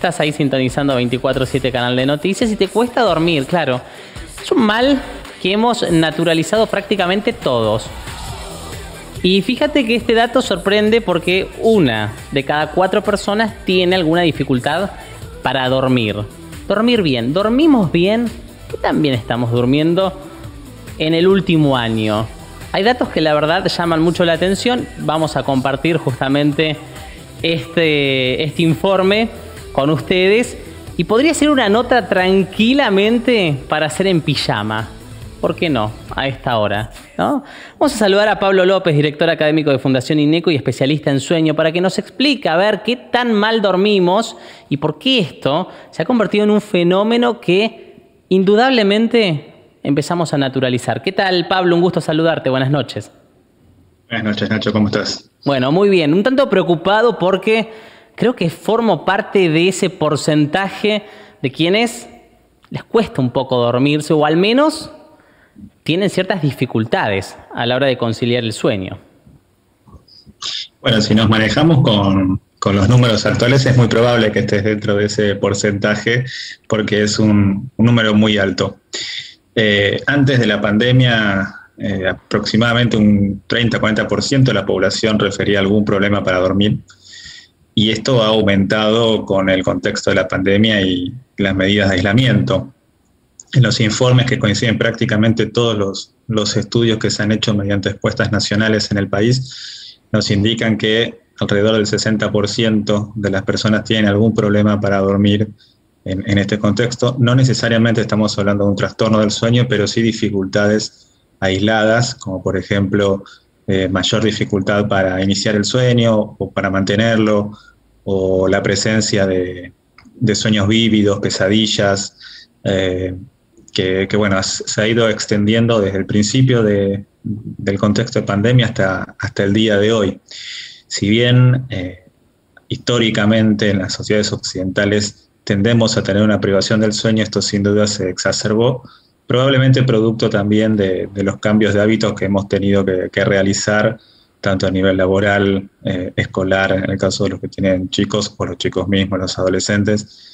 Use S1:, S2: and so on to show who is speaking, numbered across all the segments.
S1: estás ahí sintonizando 24/7 Canal de Noticias y te cuesta dormir, claro. Es un mal que hemos naturalizado prácticamente todos. Y fíjate que este dato sorprende porque 1 de cada 4 personas tiene alguna dificultad para dormir. Dormir bien. ¿Dormimos bien? ¿Qué tan bien estamos durmiendo en el último año? Hay datos que la verdad llaman mucho la atención. Vamos a compartir justamente este informe con ustedes. Y podría ser una nota tranquilamente para hacer en pijama. ¿Por qué no? A esta hora, ¿no? Vamos a saludar a Pablo López, director académico de Fundación INECO y especialista en sueño, para que nos explique a ver qué tan mal dormimos y por qué esto se ha convertido en un fenómeno que indudablemente empezamos a naturalizar. ¿Qué tal, Pablo? Un gusto saludarte. Buenas noches.
S2: Buenas noches, Nacho. ¿Cómo estás?
S1: Bueno, muy bien. Un tanto preocupado porque creo que formo parte de ese porcentaje de quienes les cuesta un poco dormirse o al menos tienen ciertas dificultades a la hora de conciliar el sueño.
S2: Bueno, si nos manejamos con los números actuales, es muy probable que estés dentro de ese porcentaje porque es un número muy alto. Antes de la pandemia, aproximadamente un 30-40% de la población refería algún problema para dormir. Y esto ha aumentado con el contexto de la pandemia y las medidas de aislamiento. En los informes que coinciden prácticamente todos los estudios que se han hecho mediante encuestas nacionales en el país, nos indican que alrededor del 60% de las personas tienen algún problema para dormir en este contexto. No necesariamente estamos hablando de un trastorno del sueño, pero sí dificultades aisladas, como por ejemplo mayor dificultad para iniciar el sueño o para mantenerlo, o la presencia de sueños vívidos, pesadillas, que bueno, se ha ido extendiendo desde el principio del contexto de pandemia hasta el día de hoy. Si bien históricamente en las sociedades occidentales tendemos a tener una privación del sueño, esto sin duda se exacerbó, probablemente producto también de los cambios de hábitos que hemos tenido que realizar, tanto a nivel laboral, escolar, en el caso de los que tienen chicos, o los chicos mismos, los adolescentes,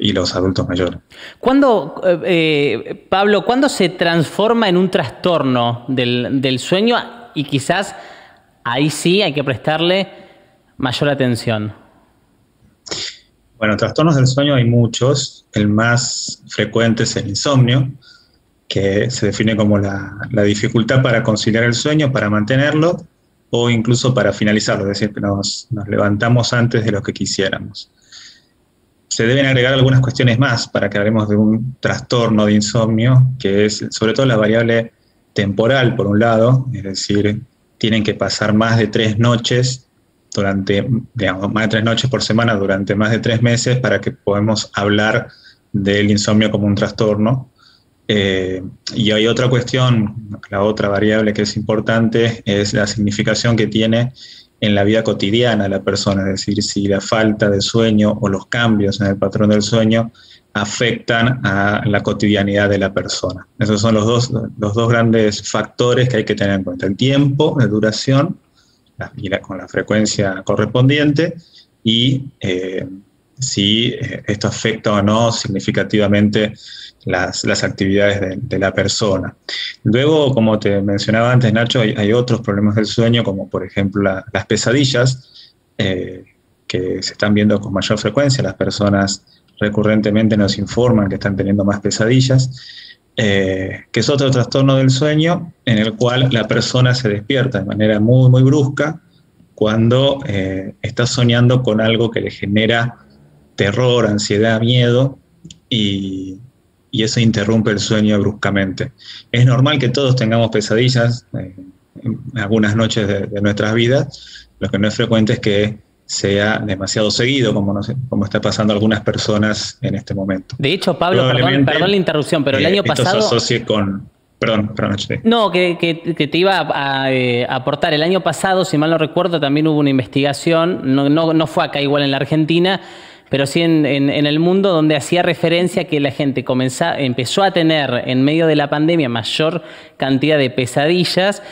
S2: y los adultos mayores.
S1: Pablo, ¿cuándo se transforma en un trastorno del sueño? Y quizás ahí sí hay que prestarle mayor atención.
S2: Bueno, trastornos del sueño hay muchos. El más frecuente es el insomnio, que se define como la dificultad para conciliar el sueño, para mantenerlo o incluso para finalizarlo, es decir, que nos levantamos antes de lo que quisiéramos. Se deben agregar algunas cuestiones más para que hablemos de un trastorno de insomnio, que es sobre todo la variable temporal, por un lado, es decir, tienen que pasar más de 3 noches más de 3 noches por semana durante más de 3 meses para que podamos hablar del insomnio como un trastorno. Y hay otra cuestión, la otra variable que es importante, es la significación que tiene en la vida cotidiana de la persona, es decir, si la falta de sueño o los cambios en el patrón del sueño afectan a la cotidianidad de la persona. Esos son los dos grandes factores que hay que tener en cuenta: el tiempo de duración con la frecuencia correspondiente y si esto afecta o no significativamente las actividades de la persona. Luego, como te mencionaba antes, Nacho, hay otros problemas del sueño, como por ejemplo las pesadillas, que se están viendo con mayor frecuencia. Las personas recurrentemente nos informan que están teniendo más pesadillas, que es otro trastorno del sueño en el cual la persona se despierta de manera muy, muy brusca cuando está soñando con algo que le genera terror, ansiedad, miedo, y eso interrumpe el sueño bruscamente. Es normal que todos tengamos pesadillas en algunas noches de nuestras vidas. Lo que no es frecuente es que sea demasiado seguido, como está pasando a algunas personas en este momento.
S1: De hecho, Pablo, perdón la interrupción, pero el año pasado...
S2: Esto se asocia con... Perdón.
S1: No, que te iba a aportar. El año pasado, si mal no recuerdo, también hubo una investigación, no fue acá igual en la Argentina, pero sí en el mundo, donde hacía referencia a que la gente empezó a tener en medio de la pandemia mayor cantidad de pesadillas,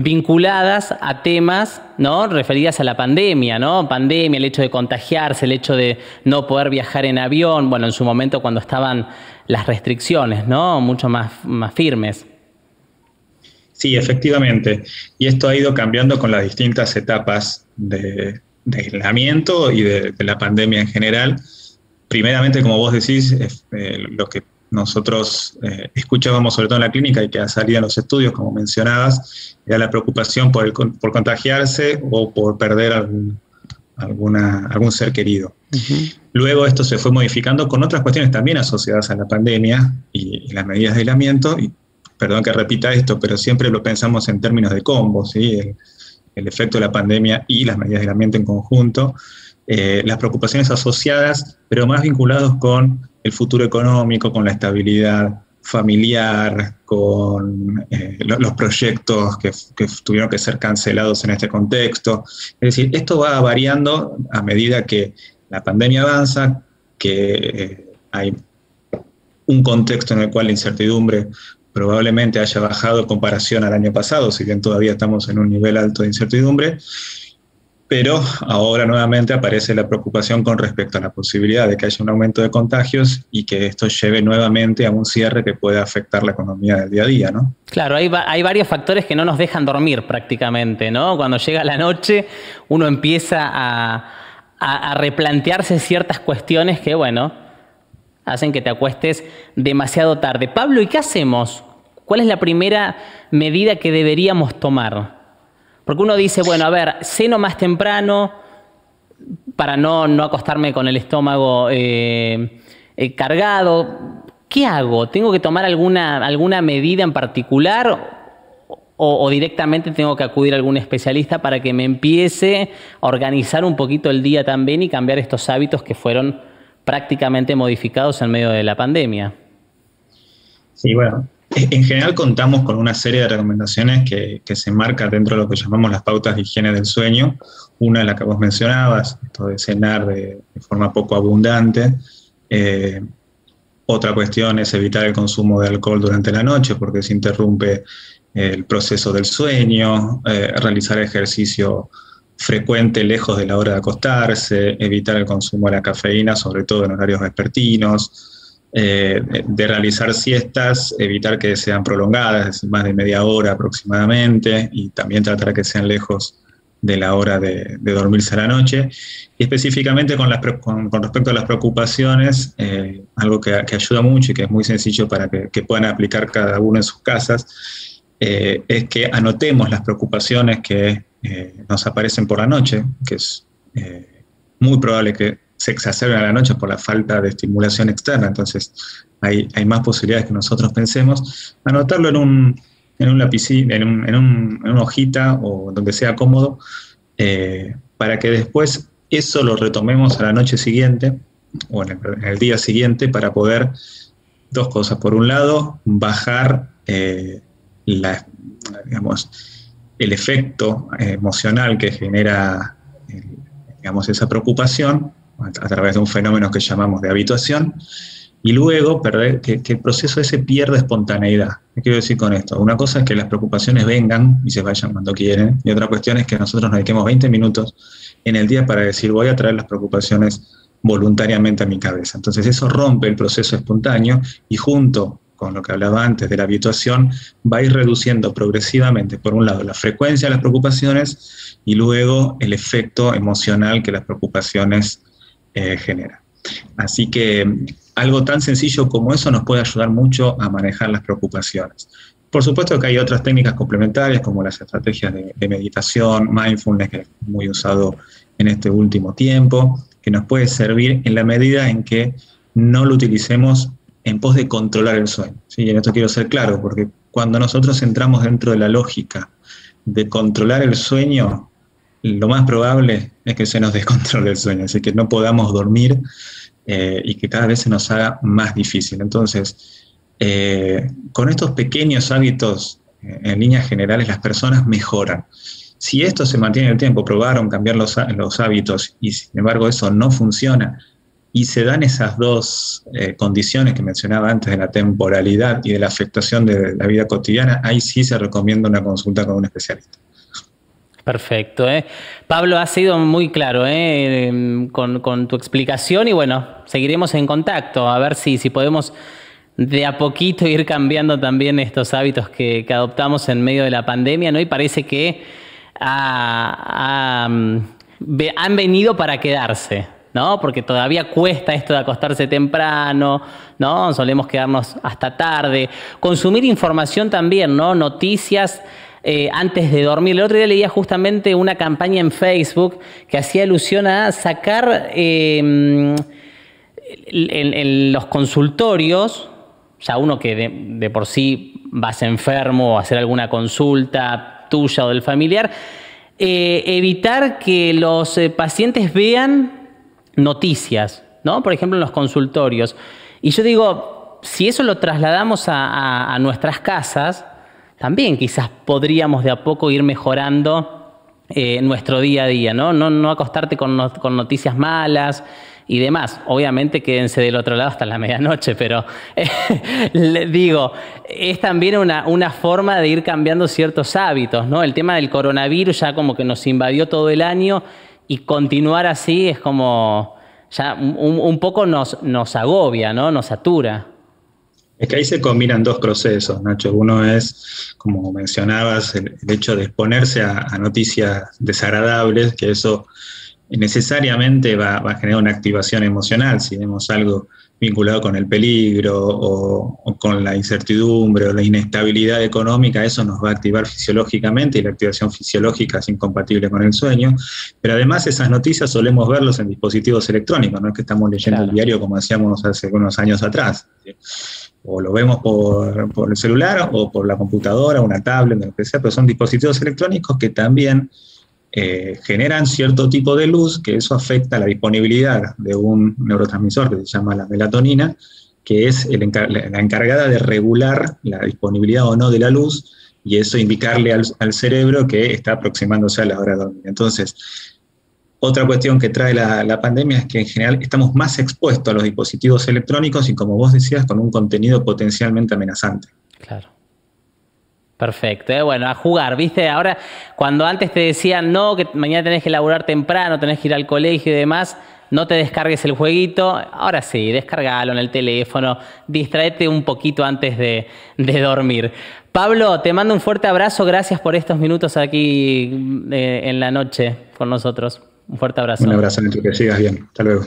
S1: vinculadas a temas, ¿no?, referidas a la pandemia, ¿no? Pandemia, el hecho de contagiarse, el hecho de no poder viajar en avión, bueno, en su momento cuando estaban las restricciones, ¿no?, mucho más firmes.
S2: Sí, efectivamente. Y esto ha ido cambiando con las distintas etapas de aislamiento y de la pandemia en general. Primeramente, como vos decís, lo que nosotros escuchábamos sobre todo en la clínica y que ha salido en los estudios, como mencionabas, era la preocupación por contagiarse o por perder algún ser querido. Uh-huh. Luego esto se fue modificando con otras cuestiones también asociadas a la pandemia y las medidas de aislamiento. Y perdón que repita esto, pero siempre lo pensamos en términos de combo, ¿sí? El efecto de la pandemia y las medidas de aislamiento en conjunto. Las preocupaciones asociadas, pero más vinculados con el futuro económico, con la estabilidad familiar, con los proyectos que tuvieron que ser cancelados en este contexto. Es decir, esto va variando a medida que la pandemia avanza, que hay un contexto en el cual la incertidumbre probablemente haya bajado en comparación al año pasado, si bien todavía estamos en un nivel alto de incertidumbre, pero ahora nuevamente aparece la preocupación con respecto a la posibilidad de que haya un aumento de contagios y que esto lleve nuevamente a un cierre que pueda afectar la economía del día a día, ¿no?
S1: Claro, hay varios factores que no nos dejan dormir prácticamente, ¿no? Cuando llega la noche uno empieza a replantearse ciertas cuestiones que, bueno, hacen que te acuestes demasiado tarde. Pablo, ¿y qué hacemos? ¿Cuál es la primera medida que deberíamos tomar? Porque uno dice, bueno, a ver, ceno más temprano para no acostarme con el estómago cargado. ¿Qué hago? ¿Tengo que tomar alguna medida en particular o directamente tengo que acudir a algún especialista para que me empiece a organizar un poquito el día también y cambiar estos hábitos que fueron prácticamente modificados en medio de la pandemia?
S2: Sí, bueno, en general contamos con una serie de recomendaciones que se marcan dentro de lo que llamamos las pautas de higiene del sueño. Una es la que vos mencionabas, esto de cenar de forma poco abundante. Otra cuestión es evitar el consumo de alcohol durante la noche porque se interrumpe el proceso del sueño, realizar ejercicio frecuente lejos de la hora de acostarse, evitar el consumo de la cafeína, sobre todo en horarios vespertinos, de realizar siestas, evitar que sean prolongadas, es decir, más de media hora aproximadamente, y también tratar que sean lejos de la hora de dormirse a la noche. Y específicamente con respecto a las preocupaciones, algo que ayuda mucho y que es muy sencillo para que puedan aplicar cada uno en sus casas, es que anotemos las preocupaciones que nos aparecen por la noche, que es muy probable que se exacerben a la noche por la falta de estimulación externa, entonces hay más posibilidades que nosotros pensemos. Anotarlo en un lapicín, en una hojita o donde sea cómodo, para que después eso lo retomemos a la noche siguiente o en el día siguiente para poder, dos cosas. Por un lado, bajar el efecto emocional que genera esa preocupación a través de un fenómeno que llamamos de habituación, y luego que el proceso ese pierda espontaneidad. ¿Qué quiero decir con esto? Una cosa es que las preocupaciones vengan y se vayan cuando quieren, y otra cuestión es que nosotros nos dediquemos 20 minutos en el día para decir voy a traer las preocupaciones voluntariamente a mi cabeza. Entonces eso rompe el proceso espontáneo y junto con lo que hablaba antes de la habituación, va a ir reduciendo progresivamente, por un lado, la frecuencia de las preocupaciones y luego el efecto emocional que las preocupaciones generan. Así que algo tan sencillo como eso nos puede ayudar mucho a manejar las preocupaciones. Por supuesto que hay otras técnicas complementarias como las estrategias de meditación, mindfulness, que es muy usado en este último tiempo, que nos puede servir en la medida en que no lo utilicemos en pos de controlar el sueño. ¿Sí? Y en esto quiero ser claro, porque cuando nosotros entramos dentro de la lógica de controlar el sueño, lo más probable es que se nos descontrole el sueño, así que no podamos dormir y que cada vez se nos haga más difícil. Entonces, con estos pequeños hábitos, en líneas generales, las personas mejoran. Si esto se mantiene en el tiempo, probaron cambiar los hábitos y sin embargo eso no funciona, y se dan esas dos condiciones que mencionaba antes de la temporalidad y de la afectación de la vida cotidiana, ahí sí se recomienda una consulta con un especialista.
S1: Perfecto. Pablo, has sido muy claro con tu explicación y bueno, seguiremos en contacto a ver si podemos de a poquito ir cambiando también estos hábitos que adoptamos en medio de la pandemia, ¿no? Y parece que han venido para quedarse, ¿no? Porque todavía cuesta esto de acostarse temprano, ¿no? Solemos quedarnos hasta tarde. Consumir información también, ¿no? Noticias antes de dormir. El otro día leía justamente una campaña en Facebook que hacía alusión a sacar en los consultorios, ya uno que de por sí vas enfermo o hacer alguna consulta tuya o del familiar, evitar que los pacientes vean noticias, ¿no? Por ejemplo, en los consultorios. Y yo digo, si eso lo trasladamos a nuestras casas, también quizás podríamos de a poco ir mejorando nuestro día a día, ¿no? No acostarte con noticias malas y demás. Obviamente quédense del otro lado hasta la medianoche, pero digo, es también una forma de ir cambiando ciertos hábitos, ¿no? El tema del coronavirus ya como que nos invadió todo el año y continuar así es como ya un poco nos agobia, ¿no? Nos satura.
S2: Es que ahí se combinan dos procesos, Nacho. Uno es, como mencionabas, el hecho de exponerse a noticias desagradables, que eso necesariamente va a generar una activación emocional. Si vemos algo vinculado con el peligro o con la incertidumbre o la inestabilidad económica, eso nos va a activar fisiológicamente y la activación fisiológica es incompatible con el sueñño. Pero además esas noticias solemos verlos en dispositivos electrónicos, no es que estamos leyendo el diario como hacíamos hace unos años atrás. O lo vemos por el celular o por la computadora, una tablet, lo que sea, pero son dispositivos electrónicos que también generan cierto tipo de luz, que eso afecta la disponibilidad de un neurotransmisor que se llama la melatonina, que es la encargada de regular la disponibilidad o no de la luz, y eso indicarle al cerebro que está aproximándose a la hora de dormir. Entonces, otra cuestión que trae la pandemia es que en general estamos más expuestos a los dispositivos electrónicos y, como vos decías, con un contenido potencialmente amenazante.
S1: Claro. Perfecto. Bueno, a jugar, ¿viste? Ahora, cuando antes te decían, no, que mañana tenés que laburar temprano, tenés que ir al colegio y demás, no te descargues el jueguito. Ahora sí, descargalo en el teléfono, distraete un poquito antes de dormir. Pablo, te mando un fuerte abrazo. Gracias por estos minutos aquí en la noche con nosotros. Un fuerte abrazo.
S2: Un abrazo, Nacho, que sigas bien. Hasta luego.